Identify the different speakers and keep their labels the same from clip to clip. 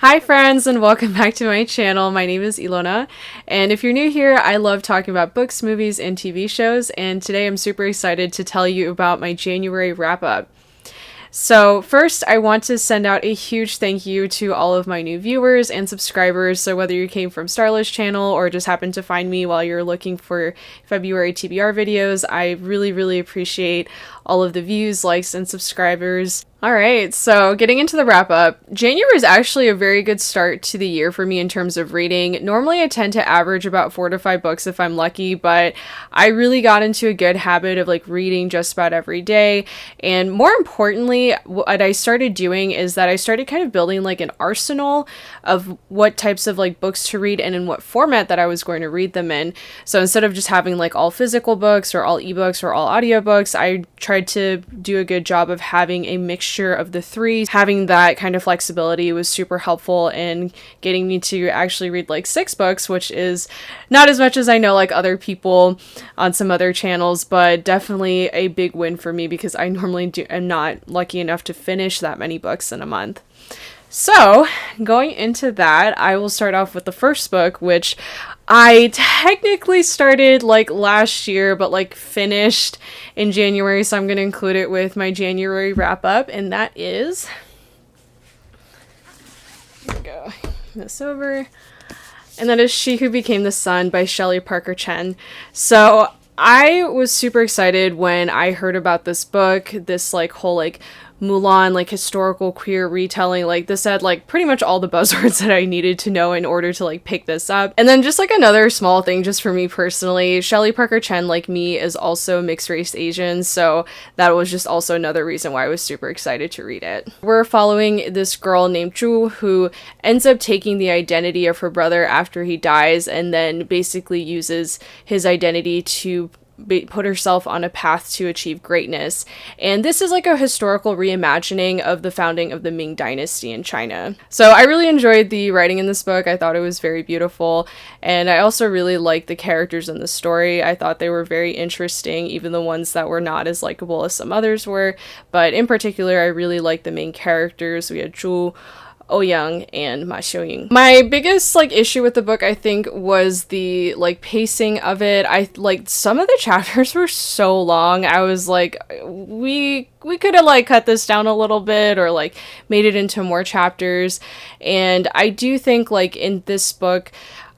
Speaker 1: Hi friends and welcome back to my channel. My name is Ilona, and if you're new here, I love talking about books, movies, and TV shows, and today I'm super excited to tell you about my January wrap-up. So first, I want to send out a huge thank you to all of my new viewers and subscribers. So whether you came from Starla's channel or just happened to find me while you're looking for February TBR videos, I really appreciate all of the views, likes, and subscribers. Alright, so getting into the wrap-up, January is actually a very good start to the year for me in terms of reading. Normally I tend to average about 4 to 5 books if I'm lucky, but I really got into a good habit of reading just about every day. And more importantly, what I started doing is that I started kind of building an arsenal of what types of books to read and in what format that I was going to read them in. So instead of just having all physical books or all ebooks or all audiobooks, I tried to do a good job of having a mixture of the three. Having that kind of flexibility was super helpful in getting me to actually read 6 books, which is not as much as I know other people on some other channels, but definitely a big win for me because I normally am not lucky enough to finish that many books in a month. So, going into that, I will start off with the first book, which I technically started last year, but finished in January, so I'm going to include it with my January wrap-up, and that is... Here we go. This over. And that is She Who Became the Sun by Shelley Parker Chen. So, I was super excited when I heard about this book, this whole Mulan historical queer retelling. This had pretty much all the buzzwords that I needed to know in order to pick this up. And then just another small thing just for me personally, Shelley Parker Chen, like me, is also mixed race Asian, so that was just also another reason why I was super excited to read it. We're following this girl named Zhu who ends up taking the identity of her brother after he dies and then basically uses his identity to put herself on a path to achieve greatness. And this is a historical reimagining of the founding of the Ming Dynasty in China. So I really enjoyed the writing in this book. I thought it was very beautiful, and I also really liked the characters in the story. I thought they were very interesting, even the ones that were not as likable as some others were, but in particular I really liked the main characters. We had Zhu, Ouyang, and Ma Xiuying. My biggest issue with the book, I think, was the pacing of it. I some of the chapters were so long. I was we could have cut this down a little bit or made it into more chapters. And I do think in this book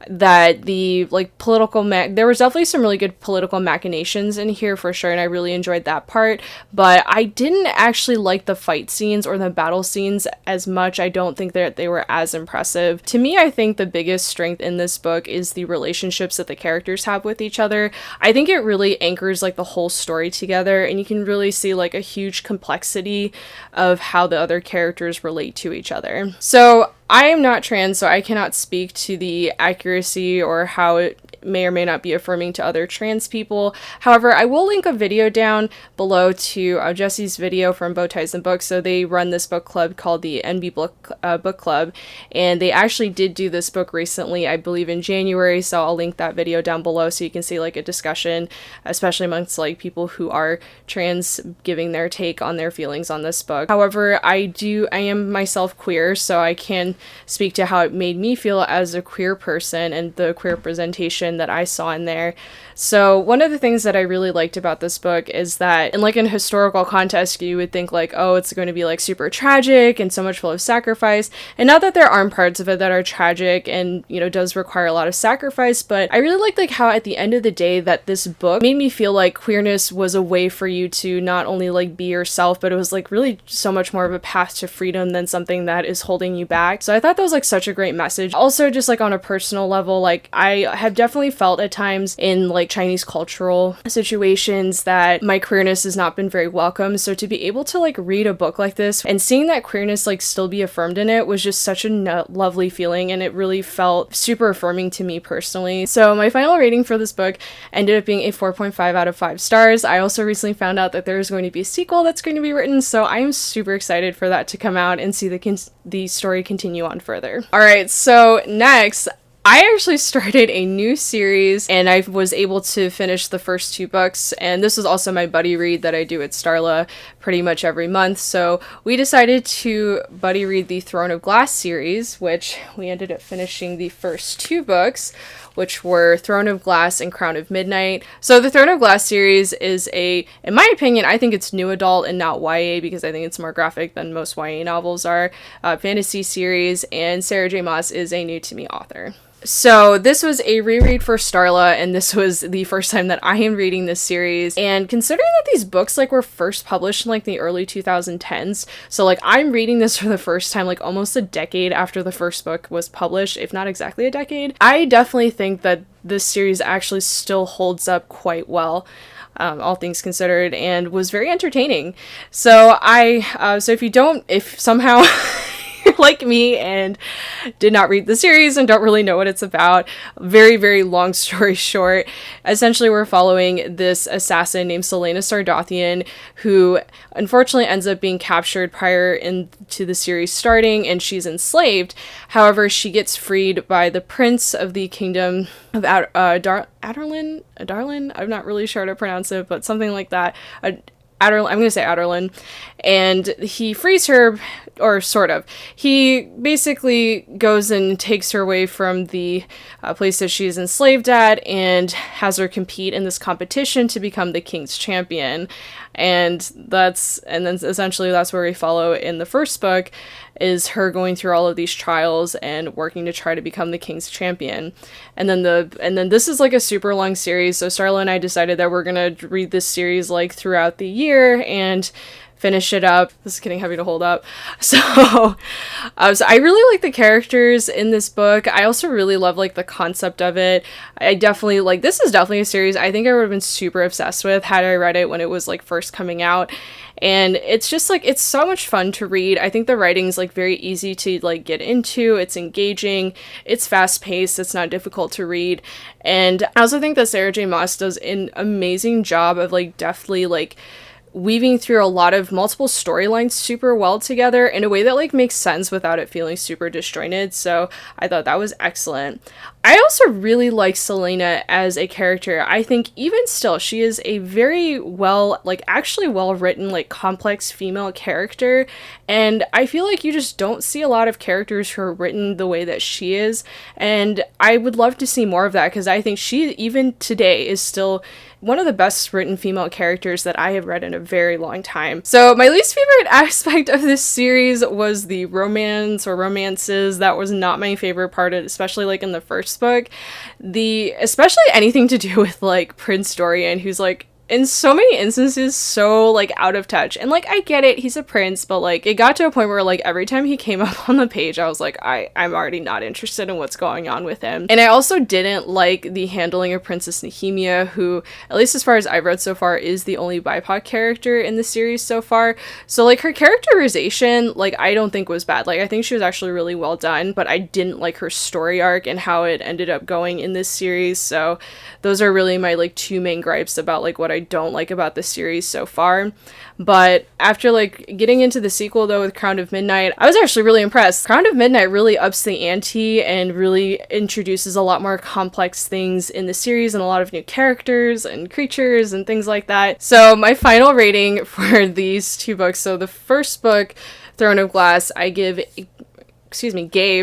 Speaker 1: that the political there was definitely some really good political machinations in here for sure, and I really enjoyed that part, but I didn't actually like the fight scenes or the battle scenes as much. I don't think that they were as impressive. To me, I think the biggest strength in this book is the relationships that the characters have with each other. I think it really anchors the whole story together, and you can really see a huge complexity of how the other characters relate to each other. So I am not trans, so I cannot speak to the accuracy or how it may or may not be affirming to other trans people. However, I will link a video down below to Jesse's video from Bow Ties and Books. So they run this book club called the NB Book Club, and they actually did do this book recently, I believe in January, so I'll link that video down below so you can see a discussion, especially amongst people who are trans, giving their take on their feelings on this book. However, I am myself queer, so I can speak to how it made me feel as a queer person and the queer representation that I saw in there. So one of the things that I really liked about this book is that in a historical context, you would think oh, it's going to be super tragic and so much full of sacrifice. And not that there aren't parts of it that are tragic and, does require a lot of sacrifice, but I really liked how at the end of the day that this book made me feel queerness was a way for you to not only be yourself, but it was really so much more of a path to freedom than something that is holding you back. So I thought that was such a great message. Also, just on a personal level, I have definitely felt at times in Chinese cultural situations that my queerness has not been very welcome. So to be able to read a book like this and seeing that queerness still be affirmed in it was just such a lovely feeling, and it really felt super affirming to me personally. So my final rating for this book ended up being a 4.5 out of 5 stars. I also recently found out that there's going to be a sequel that's going to be written, so I am super excited for that to come out and see the story continue on further. Alright, so next I actually started a new series and I was able to finish the first 2 books, and this was also my buddy read that I do at Starla pretty much every month. So we decided to buddy read the Throne of Glass series, which we ended up finishing the first 2 books, which were Throne of Glass and Crown of Midnight. So the Throne of Glass series is in my opinion, I think it's new adult and not YA, because I think it's more graphic than most YA novels are, fantasy series, and Sarah J. Maas is a new to me author. So this was a reread for Starla, and this was the first time that I am reading this series. And considering that these books like were first published in like the early 2010s, so like I'm reading this for the first time like almost a decade after the first book was published, if not exactly a decade, I definitely think that this series actually still holds up quite well. All things considered, and was very entertaining. So if somehow like me and did not read the series and don't really know what it's about, very, very long story short, essentially we're following this assassin named Selena Sardothian, who unfortunately ends up being captured prior into the series starting, and she's enslaved. However, she gets freed by the prince of the kingdom of Adarlan, I'm not really sure how to pronounce it, but something like that. I'm going to say Adarlan, and he frees her, or sort of. He basically goes and takes her away from the place that she's enslaved at and has her compete in this competition to become the king's champion. And then essentially that's where we follow in the first book, is her going through all of these trials and working to try to become the king's champion. And then this is like a super long series, so Starla and I decided that we're gonna read this series like throughout the year and finish it up. This is getting heavy to hold up. So I really like the characters in this book. I also really love like the concept of it. This is definitely a series I think I would have been super obsessed with had I read it when it was like first coming out. And it's just like, it's so much fun to read. I think the writing's like very easy to like get into. It's engaging. It's fast paced. It's not difficult to read. And I also think that Sarah J. Maas does an amazing job of like deftly like weaving through a lot of multiple storylines super well together in a way that like makes sense without it feeling super disjointed. So I thought that was excellent. I also really like Selena as a character. I think even still, she is a very actually well written, like complex female character. And I feel like you just don't see a lot of characters who are written the way that she is. And I would love to see more of that, because I think she, even today, is still one of the best written female characters that I have read in a very long time. So my least favorite aspect of this series was the romance or romances. That was not my favorite part, especially like in the first book. Especially anything to do with like Prince Dorian, who's like in so many instances so like out of touch. And like I get it, he's a prince, but like it got to a point where like every time he came up on the page I was like, I'm already not interested in what's going on with him. And I also didn't like the handling of Princess Nehemia, who, at least as far as I've read so far, is the only BIPOC character in the series so far. So like her characterization, like I don't think was bad. Like I think she was actually really well done, but I didn't like her story arc and how it ended up going in this series. So those are really my like 2 main gripes about like what I don't like about the series so far. But after like getting into the sequel though with Crown of Midnight, I was actually really impressed. Crown of Midnight really ups the ante and really introduces a lot more complex things in the series and a lot of new characters and creatures and things like that. So my final rating for these 2 books, so the first book, Throne of Glass, I gave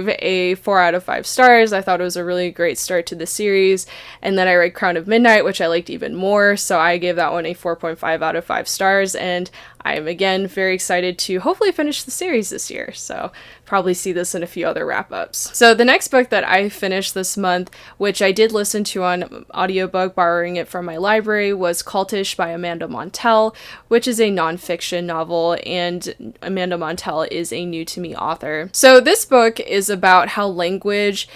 Speaker 1: a 4 out of 5 stars. I thought it was a really great start to the series. And then I read Crown of Midnight, which I liked even more, so I gave that one a 4.5 out of 5 stars. And I am again very excited to hopefully finish the series this year, so probably see this in a few other wrap-ups. So the next book that I finished this month, which I did listen to on audiobook, borrowing it from my library, was Cultish by Amanda Montell, which is a nonfiction novel, and Amanda Montell is a new to me author. So this book is about how language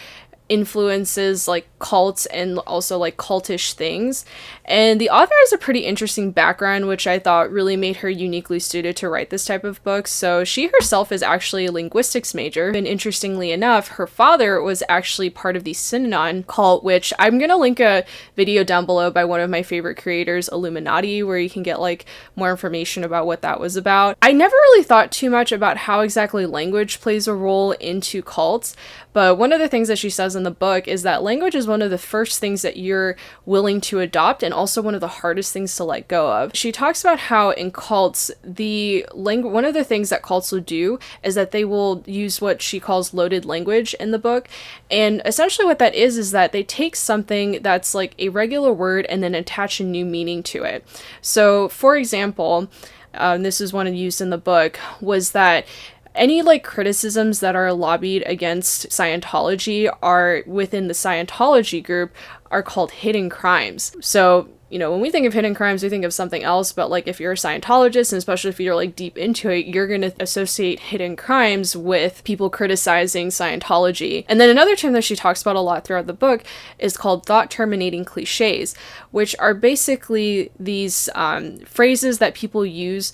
Speaker 1: influences like cults and also like cultish things. And the author has a pretty interesting background, which I thought really made her uniquely suited to write this type of book. So she herself is actually a linguistics major, and interestingly enough, her father was actually part of the Synanon cult, which I'm gonna link a video down below by one of my favorite creators, Illuminati, where you can get like more information about what that was about. I never really thought too much about how exactly language plays a role into cults, but one of the things that she says in in the book is that language is one of the first things that you're willing to adopt, and also one of the hardest things to let go of. She talks about how in cults, one of the things that cults will do is that they will use what she calls loaded language in the book. And essentially what that is that they take something that's like a regular word and then attach a new meaning to it. So for example, this is one used in the book, was that any like criticisms that are lobbied against Scientology are within the Scientology group are called hidden crimes. So, you know, when we think of hidden crimes, we think of something else, but like if you're a Scientologist, and especially if you're like deep into it, you're going to associate hidden crimes with people criticizing Scientology. And then another term that she talks about a lot throughout the book is called thought-terminating cliches, which are basically these phrases that people use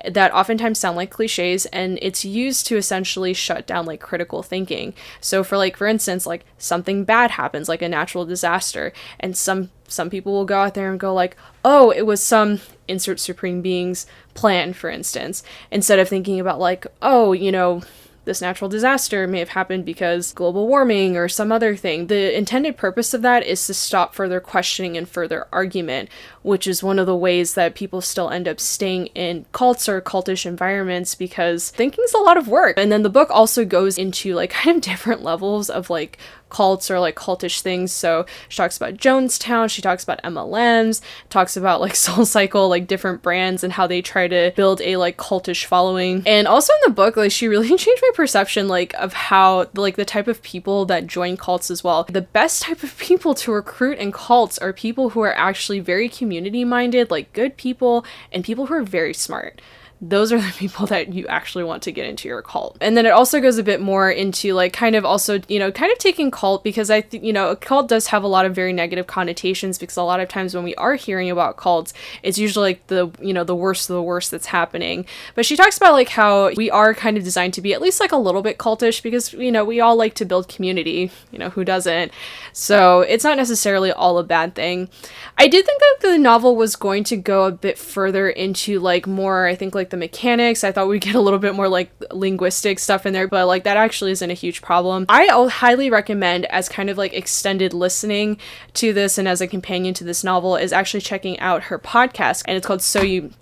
Speaker 1: that oftentimes sound like cliches, and it's used to essentially shut down like critical thinking. So for instance, like something bad happens, like a natural disaster, and some people will go out there and go like, oh, it was some insert supreme being's plan, for instance, instead of thinking about like, oh, you know, this natural disaster may have happened because global warming or some other thing. The intended purpose of that is to stop further questioning and further argument, which is one of the ways that people still end up staying in cults or cultish environments, because thinking's a lot of work. And then the book also goes into like kind of different levels of like cults or like cultish things. So she talks about Jonestown, she talks about MLMs, talks about like Soul Cycle, like different brands and how they try to build a like cultish following. And also in the book, like she really changed my perception like of how like the type of people that join cults as well. The best type of people to recruit in cults are people who are actually very community minded, like good people, and people who are very smart. Those are the people that you actually want to get into your cult. And then it also goes a bit more into like kind of also, you know, kind of taking cult, because I think, you know, a cult does have a lot of very negative connotations, because a lot of times when we are hearing about cults, it's usually like the, you know, the worst of the worst that's happening. But she talks about like how we are kind of designed to be at least like a little bit cultish, because, you know, we all like to build community, you know, who doesn't? So it's not necessarily all a bad thing. I did think that the novel was going to go a bit further into like more, I think like the mechanics. I thought we'd get a little bit more like linguistic stuff in there, but like that actually isn't a huge problem. I highly recommend, as kind of like extended listening to this and as a companion to this novel, is actually checking out her podcast, and it's called Sounds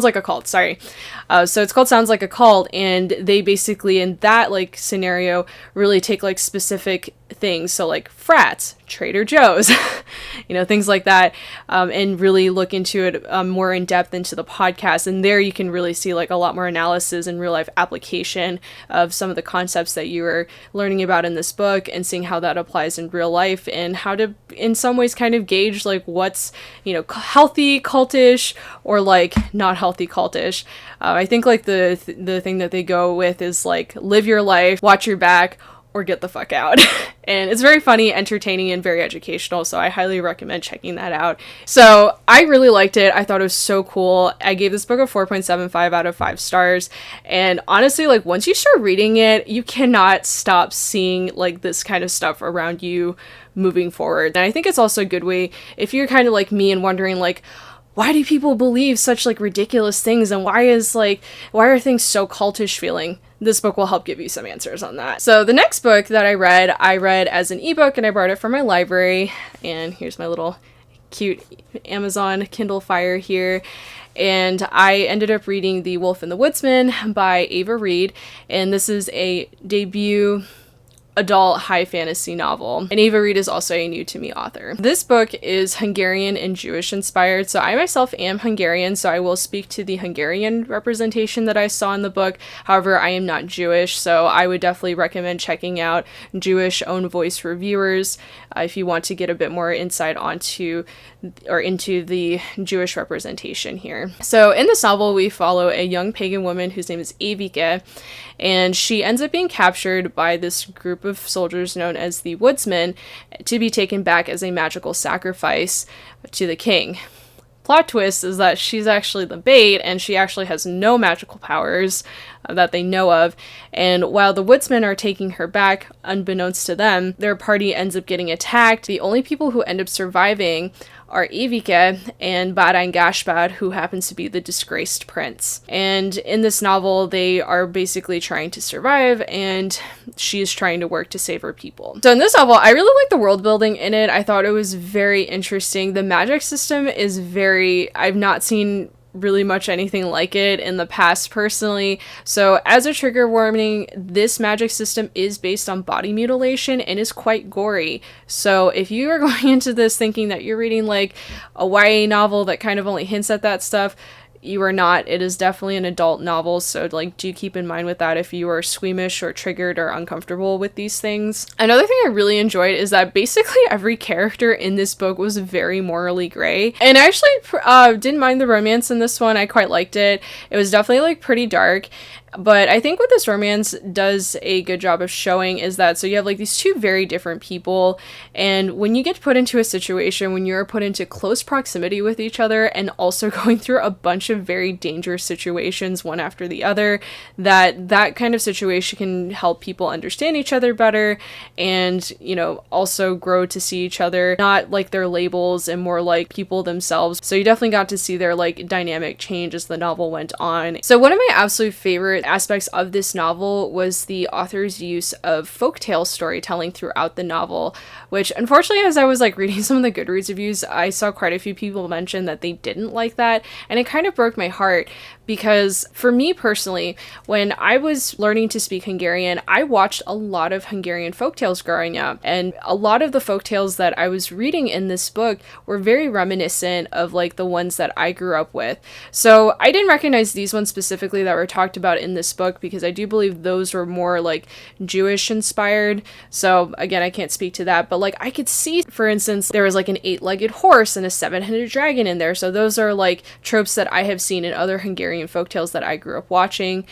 Speaker 1: Like a Cult, sorry. So it's called Sounds Like a Cult, and they basically in that like scenario really take like specific things, so like frats, Trader Joe's, you know, things like that, and really look into it more in depth into the podcast. And there you can really see like a lot more analysis and real life application of some of the concepts that you were learning about in this book, and seeing how that applies in real life, and how to in some ways kind of gauge like what's, you know, healthy cultish or like not healthy cultish. I think like the thing that they go with is like live your life, watch your back, or get the fuck out. And it's very funny, entertaining, and very educational, so I highly recommend checking that out. So I really liked it. I thought it was so cool. I gave this book a 4.75 out of 5 stars, and honestly, like once you start reading it, you cannot stop seeing like this kind of stuff around you moving forward. And I think it's also a good way, if you're kind of like me and wondering like, why do people believe such like ridiculous things, and why are things so cultish feeling? This book will help give you some answers on that. So the next book that I read as an ebook, and I borrowed it from my library. And here's my little cute Amazon Kindle Fire here. And I ended up reading The Wolf and the Woodsman by Ava Reid. And this is a debut adult high fantasy novel, and Ava Reid is also a new to me author. This book is Hungarian and Jewish inspired, so I myself am Hungarian, so I will speak to the Hungarian representation that I saw in the book. However, I am not Jewish, so I would definitely recommend checking out Jewish own voice reviewers if you want to get a bit more insight into the Jewish representation here. So in this novel, we follow a young pagan woman whose name is Evike, and she ends up being captured by this group of soldiers known as the Woodsmen to be taken back as a magical sacrifice to the king. Plot twist is that she's actually the bait, and she actually has no magical powers that they know of. And while the Woodsmen are taking her back, unbeknownst to them, their party ends up getting attacked. The only people who end up surviving are Evike and Baran Gashbad, who happens to be the disgraced prince. And in this novel, they are basically trying to survive, and she is trying to work to save her people. So in this novel, I really like the world building in it. I thought it was very interesting. The magic system is I've not seen really much anything like it in the past personally. So as a trigger warning, this magic system is based on body mutilation and is quite gory. So if you are going into this thinking that you're reading like a YA novel that kind of only hints at that stuff, you are not. It is definitely an adult novel, so like do keep in mind with that if you are squeamish or triggered or uncomfortable with these things. Another thing I really enjoyed is that basically every character in this book was very morally gray, and I actually didn't mind the romance in this one. I quite liked it. It was definitely like pretty dark. But I think what this romance does a good job of showing is that, so you have like these two very different people, and when you get put into a situation, when you're put into close proximity with each other and also going through a bunch of very dangerous situations one after the other, that kind of situation can help people understand each other better and, you know, also grow to see each other, not like their labels and more like people themselves. So you definitely got to see their like dynamic change as the novel went on. So one of my absolute favorite aspects of this novel was the author's use of folktale storytelling throughout the novel, which unfortunately, as I was like reading some of the Goodreads reviews, I saw quite a few people mention that they didn't like that, and it kind of broke my heart because for me personally, when I was learning to speak Hungarian, I watched a lot of Hungarian folktales growing up, and a lot of the folktales that I was reading in this book were very reminiscent of like the ones that I grew up with. So I didn't recognize these ones specifically that were talked about in this book because I do believe those were more like Jewish inspired. So again, I can't speak to that, but like I could see, for instance, there was like an 8-legged horse and a 7-headed dragon in there. So those are like tropes that I have seen in other Hungarian folktales that I grew up watching.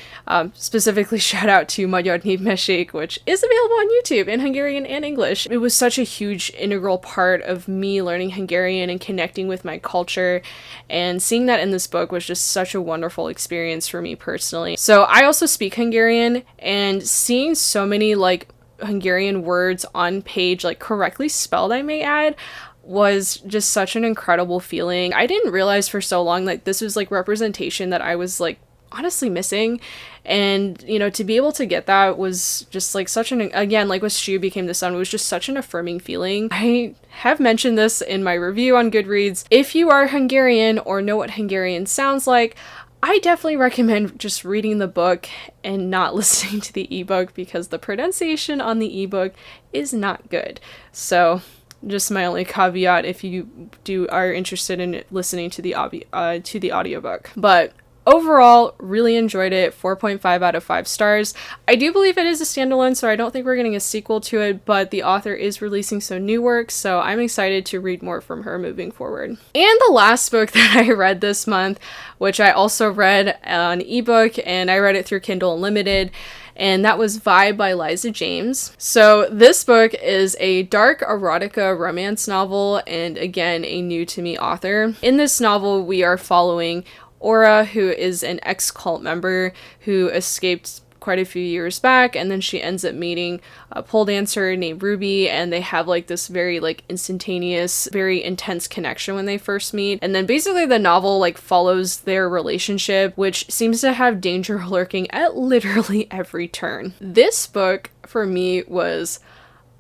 Speaker 1: Specifically, shout out to Magyar Népmessék, which is available on YouTube in Hungarian and English. It was such a huge integral part of me learning Hungarian and connecting with my culture, and seeing that in this book was just such a wonderful experience for me personally. So I also speak Hungarian, and seeing so many like Hungarian words on page, like correctly spelled I may add, was just such an incredible feeling. I didn't realize for so long that this was like representation that I was like honestly missing, and you know, to be able to get that was just like such an, again, like with She Became the Sun, was just such an affirming feeling. I have mentioned this in my review on Goodreads. If you are Hungarian or know what Hungarian sounds like, I definitely recommend just reading the book and not listening to the ebook because the pronunciation on the ebook is not good. So just my only caveat if you are interested in listening to the audiobook. But overall, really enjoyed it. 4.5 out of 5 stars. I do believe it is a standalone, so I don't think we're getting a sequel to it, but the author is releasing some new work, so I'm excited to read more from her moving forward. And the last book that I read this month, which I also read on ebook, and I read it through Kindle Unlimited, and that was Vibe by Liza James. So this book is a dark erotica romance novel, and again, a new to me author. In this novel, we are following Aura, who is an ex-cult member who escaped quite a few years back, and then she ends up meeting a pole dancer named Ruby, and they have like this very like instantaneous, very intense connection when they first meet. And then basically the novel like follows their relationship, which seems to have danger lurking at literally every turn. This book for me was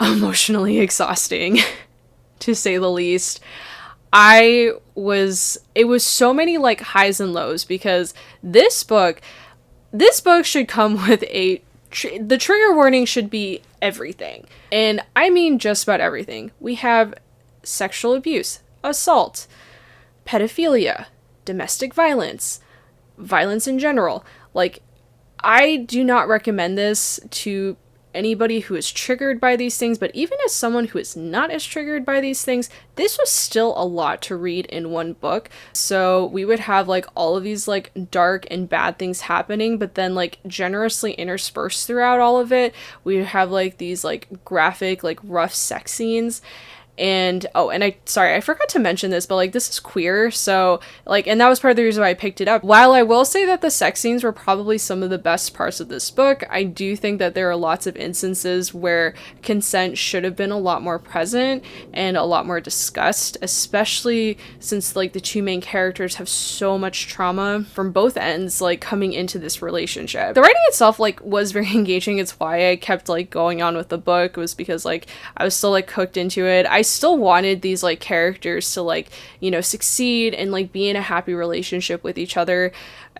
Speaker 1: emotionally exhausting to say the least. It was so many like highs and lows because this book should come with the trigger warning should be everything. And I mean just about everything. We have sexual abuse, assault, pedophilia, domestic violence, violence in general. Like, I do not recommend this to anybody who is triggered by these things, but even as someone who is not as triggered by these things, this was still a lot to read in one book. So we would have like all of these like dark and bad things happening, but then like generously interspersed throughout all of it, we would have like these like graphic, like rough sex scenes. And I forgot to mention this, but like this is queer, so like, and that was part of the reason why I picked it up. While I will say that the sex scenes were probably some of the best parts of this book, I do think that there are lots of instances where consent should have been a lot more present and a lot more discussed, especially since like the two main characters have so much trauma from both ends, like coming into this relationship. The writing itself like was very engaging. It's why I kept like going on with the book, was because like I was still like hooked into it. I still wanted these like characters to like, you know, succeed and like be in a happy relationship with each other.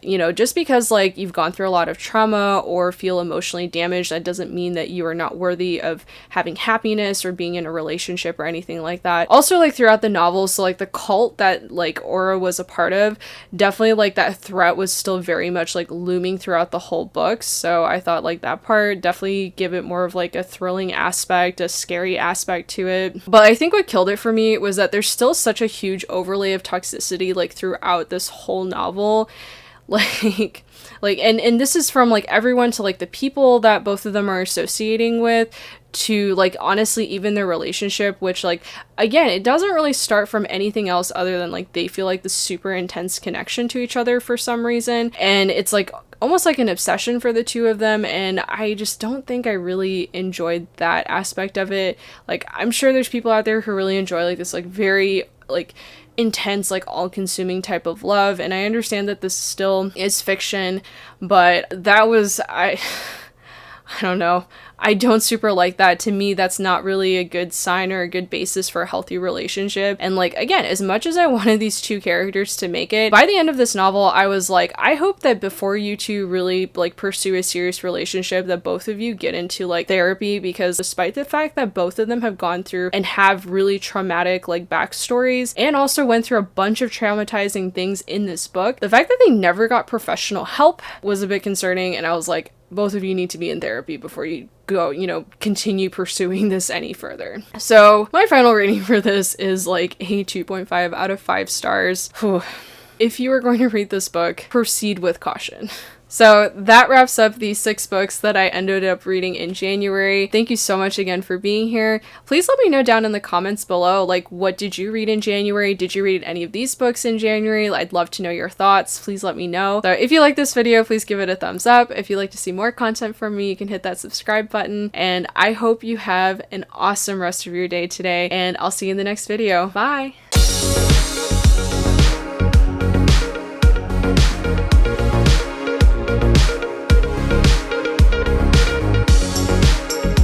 Speaker 1: You know, just because like you've gone through a lot of trauma or feel emotionally damaged, that doesn't mean that you are not worthy of having happiness or being in a relationship or anything like that. Also, like throughout the novel, so like the cult that like Aura was a part of, definitely like that threat was still very much like looming throughout the whole book. So I thought like that part definitely give it more of like a thrilling aspect, a scary aspect to it. But I think what killed it for me was that there's still such a huge overlay of toxicity like throughout this whole novel. Like and this is from like everyone to like the people that both of them are associating with, to like honestly even their relationship, which like again, it doesn't really start from anything else other than like they feel like this super intense connection to each other for some reason, and it's like almost like an obsession for the two of them, and I just don't think I really enjoyed that aspect of it. Like I'm sure there's people out there who really enjoy like this like very like intense, like all-consuming type of love, and I understand that this still is fiction, but that was I don't know. I don't super like that. To me, that's not really a good sign or a good basis for a healthy relationship. And like, again, as much as I wanted these two characters to make it, by the end of this novel, I was like, I hope that before you two really like pursue a serious relationship, that both of you get into like therapy, because despite the fact that both of them have gone through and have really traumatic like backstories and also went through a bunch of traumatizing things in this book, the fact that they never got professional help was a bit concerning. And I was like, both of you need to be in therapy before you go, you know, continue pursuing this any further. So my final rating for this is like a 2.5 out of 5 stars. Whew. If you are going to read this book, proceed with caution. So that wraps up the 6 books that I ended up reading in January. Thank you so much again for being here. Please let me know down in the comments below, like, what did you read in January? Did you read any of these books in January? I'd love to know your thoughts. Please let me know. So if you like this video, please give it a thumbs up. If you'd like to see more content from me, you can hit that subscribe button. And I hope you have an awesome rest of your day today, and I'll see you in the next video. Bye!